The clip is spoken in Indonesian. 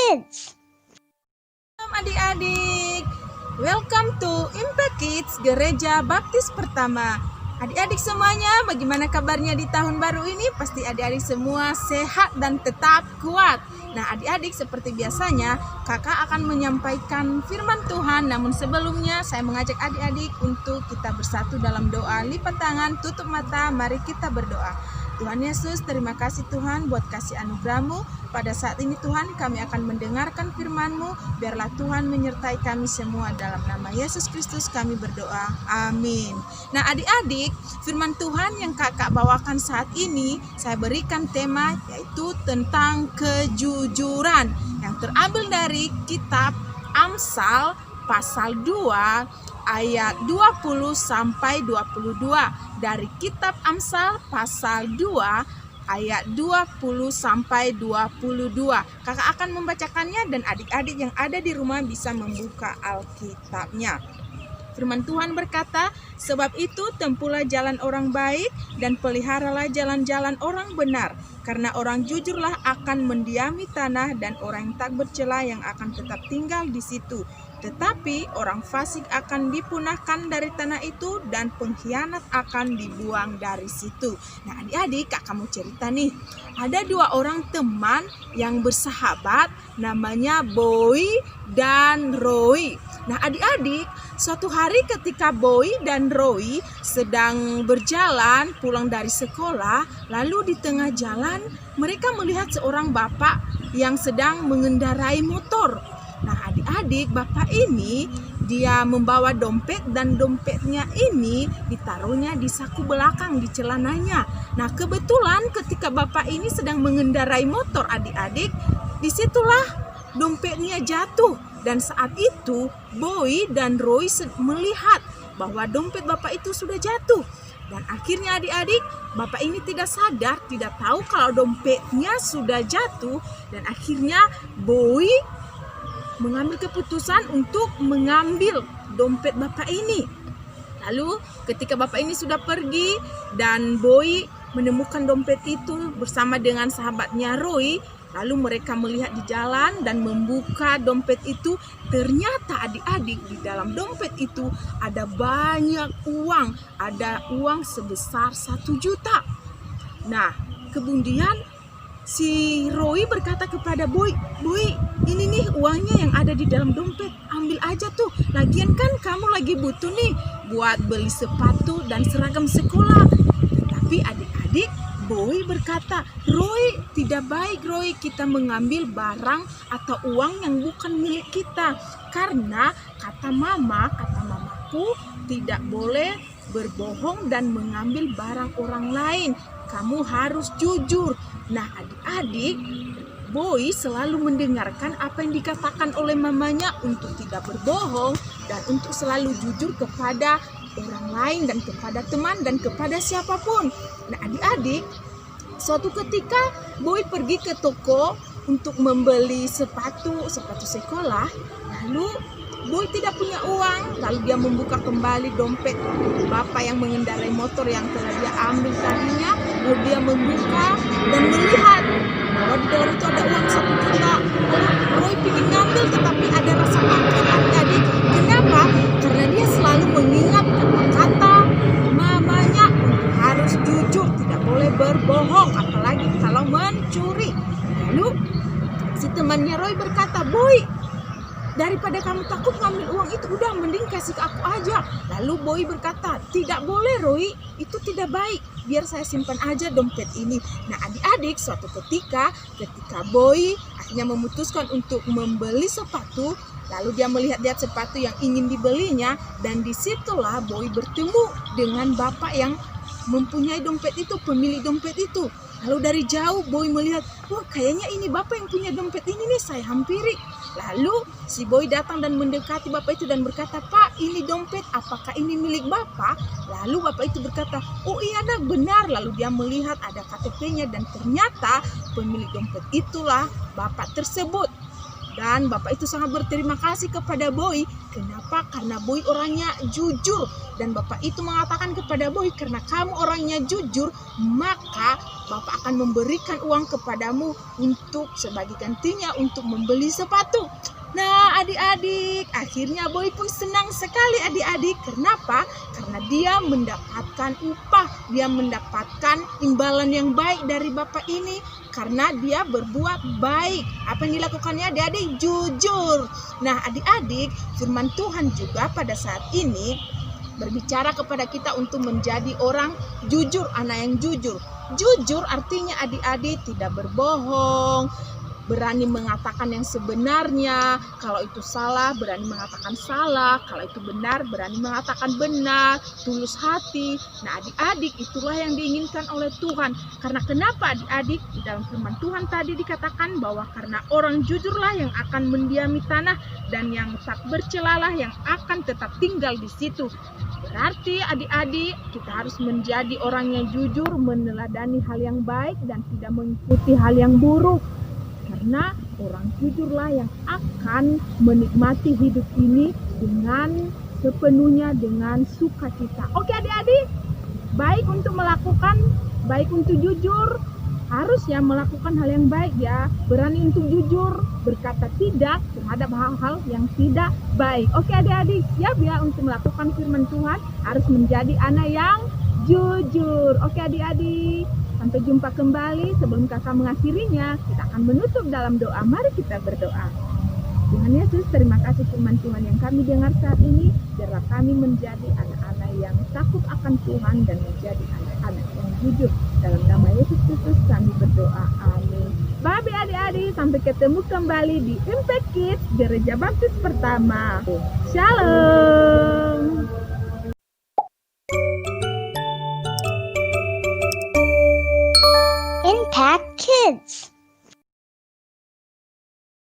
Kids. Shalom adik-adik, welcome to Impact Kids Gereja Baptis Pertama. Adik-adik semuanya, bagaimana kabarnya di tahun baru ini? Pasti adik-adik semua sehat dan tetap kuat. Nah adik-adik, seperti biasanya kakak akan menyampaikan firman Tuhan. Namun sebelumnya saya mengajak adik-adik untuk kita bersatu dalam doa. Lipat tangan, tutup mata, mari kita berdoa. Tuhan Yesus, terima kasih Tuhan buat kasih anugerah-Mu. Pada saat ini Tuhan, kami akan mendengarkan firman-Mu. Biarlah Tuhan menyertai kami semua. Dalam nama Yesus Kristus kami berdoa. Amin. Nah adik-adik, firman Tuhan yang kakak bawakan saat ini, saya berikan tema yaitu tentang kejujuran. Yang terambil dari kitab Amsal pasal 2 ayat 20 sampai 22. Dari kitab Amsal pasal 2 ayat 20 sampai 22. Kakak akan membacakannya dan adik-adik yang ada di rumah bisa membuka Alkitabnya. Firman Tuhan berkata, sebab itu tempuhlah jalan orang baik dan peliharalah jalan-jalan orang benar. Karena orang jujurlah akan mendiami tanah dan orang yang tak bercela yang akan tetap tinggal di situ. Tetapi orang fasik akan dipunahkan dari tanah itu dan pengkhianat akan dibuang dari situ. Nah adik-adik, kakak mau cerita nih. Ada dua orang teman yang bersahabat, namanya Boy dan Roy. Nah adik-adik, suatu hari ketika Boy dan Roy sedang berjalan pulang dari sekolah, lalu di tengah jalan mereka melihat seorang bapak yang sedang mengendarai motor. Nah adik-adik, bapak ini dia membawa dompet dan dompetnya ini ditaruhnya di saku belakang di celananya. Nah kebetulan ketika bapak ini sedang mengendarai motor adik-adik, disitulah dompetnya jatuh. Dan saat itu Boy dan Roy melihat bahwa dompet bapak itu sudah jatuh. Dan akhirnya adik-adik, bapak ini tidak sadar, tidak tahu kalau dompetnya sudah jatuh. Dan akhirnya Boy mengambil keputusan untuk mengambil dompet bapak ini. Lalu ketika bapak ini sudah pergi dan Boy menemukan dompet itu bersama dengan sahabatnya Roy, lalu mereka melihat di jalan dan membuka dompet itu. Ternyata adik-adik, di dalam dompet itu ada banyak uang, ada uang sebesar 1 juta. Nah kemudian si Roy berkata kepada Boy, Boy, ini nih uangnya yang ada di dalam dompet, ambil aja tuh. Lagian kan kamu lagi butuh nih buat beli sepatu dan seragam sekolah. Tetapi adik-adik, Boy berkata, Roy, tidak baik Roy kita mengambil barang atau uang yang bukan milik kita. Karena kata mamaku tidak boleh berbohong dan mengambil barang orang lain. Kamu harus jujur. Nah adik-adik, Boy selalu mendengarkan apa yang dikatakan oleh mamanya untuk tidak berbohong dan untuk selalu jujur kepada orang lain dan kepada teman dan kepada siapapun. Nah adik-adik, suatu ketika Boy pergi ke toko untuk membeli sepatu sekolah. Lalu Boy tidak punya uang, lalu dia membuka kembali dompet bapak yang mengendarai motor yang telah dia ambil tadinya. Lalu dia membuka dan melihat bahwa di dalam itu ada uang 1 juta. Lalu Roy ingin ngambil tetapi ada rasa takut adik-adik. Kenapa? Karena dia selalu mengingat kata-kata mamanya untuk harus jujur, tidak boleh berbohong, apalagi kalau mencuri. Lalu si temannya Roy berkata, Boy, daripada kamu takut ngambil uang itu, udah mending kasih ke aku aja. Lalu Boy berkata, tidak boleh Roy, itu tidak baik, biar saya simpan aja dompet ini. Nah adik-adik, suatu ketika Boy akhirnya memutuskan untuk membeli sepatu. Lalu dia melihat sepatu yang ingin dibelinya. Dan disitulah Boy bertemu dengan bapak yang mempunyai dompet itu, pemilik dompet itu. Lalu dari jauh Boy melihat, wah kayaknya ini bapak yang punya dompet ini nih, saya hampiri. Lalu si Boy datang dan mendekati bapak itu dan berkata, Pak, ini dompet, apakah ini milik bapak? Lalu bapak itu berkata, oh iya nak, benar. Lalu dia melihat ada KTP-nya dan ternyata pemilik dompet itulah bapak tersebut. Dan bapak itu sangat berterima kasih kepada Boy. Kenapa? Karena Boy orangnya jujur. dan bapak itu mengatakan kepada Boy, karena kamu orangnya jujur, maka bapak akan memberikan uang kepadamu untuk sebagai gantinya untuk membeli sepatu. Nah adik-adik, akhirnya Boy pun senang sekali adik-adik. Kenapa? Karena dia mendapatkan upah, dia mendapatkan imbalan yang baik dari bapak ini. Karena dia berbuat baik. Apa yang dilakukannya adik-adik? Jujur. Nah adik-adik, firman Tuhan juga pada saat ini berbicara kepada kita untuk menjadi orang jujur, anak yang jujur. Jujur artinya adik-adik tidak berbohong, berani mengatakan yang sebenarnya. Kalau itu salah, berani mengatakan salah. Kalau itu benar, berani mengatakan benar. Tulus hati. Nah adik-adik, itulah yang diinginkan oleh Tuhan. Karena kenapa adik-adik? Di dalam firman Tuhan tadi dikatakan bahwa karena orang jujurlah yang akan mendiami tanah, dan yang tak bercelalah yang akan tetap tinggal di situ. Berarti adik-adik, kita harus menjadi orang yang jujur, meneladani hal yang baik dan tidak mengikuti hal yang buruk. Karena orang jujurlah yang akan menikmati hidup ini dengan sepenuhnya, dengan sukacita. Oke adik-adik, baik untuk melakukan, baik untuk jujur, harus ya melakukan hal yang baik ya. Berani untuk jujur, berkata tidak terhadap hal-hal yang tidak baik. Oke adik-adik, siap ya untuk melakukan firman Tuhan, harus menjadi anak yang jujur. Oke adik-adik, sampai jumpa kembali. Sebelum kakak mengakhirinya, kita akan menutup dalam doa. Mari kita berdoa. Tuhan Yesus, terima kasih firman Tuhan yang kami dengar saat ini. Biarlah kami menjadi anak-anak yang takut akan Tuhan dan menjadi anak-anak yang jujur. Dalam nama Yesus Kristus kami berdoa. Amin. Bye adik-adik, sampai ketemu kembali di Impact Kids Gereja Baptis Pertama. Shalom. Impact Kids.